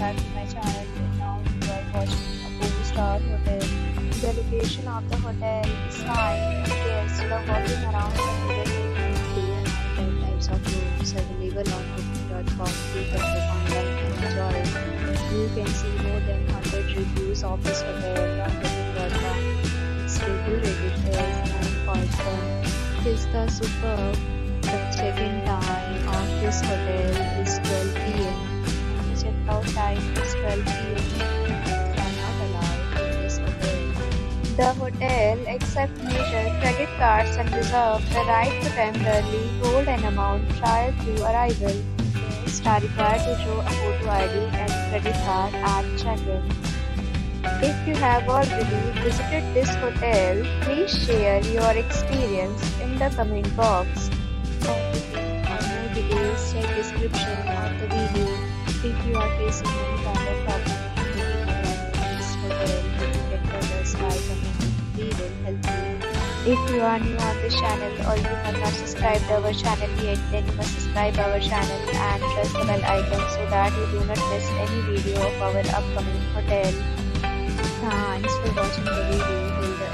back to my channel. And now you are watching a 4-star hotel. The location of the hotel is fine and guests love walking around the neighborhood. There are 10 types of rooms available on booking.com. You can book online and enjoy it. You can see more than 100 reviews of this hotel on booking.com. Its review rating is 9.1. It is the superb. The check-in time of this hotel is 12 p.m. The check-out time is 12 p.m. Pets are not allowed in this hotel. The hotel accepts major credit cards and reserves the right to temporarily hold an amount prior to arrival. Guests are required to show a photo ID and credit card at check-in. If you have already visited this hotel, please share your experience in the comment box. For booking or more details, check description of the video. If you are facing any kind of problem in booking in this hotel, you can tell us by commenting. We will help you. If you are new on this channel or you have not subscribed our channel yet, then you must subscribe our channel and press the bell icon so that you do not miss any video of our upcoming hotel. Thanks for watching the video till the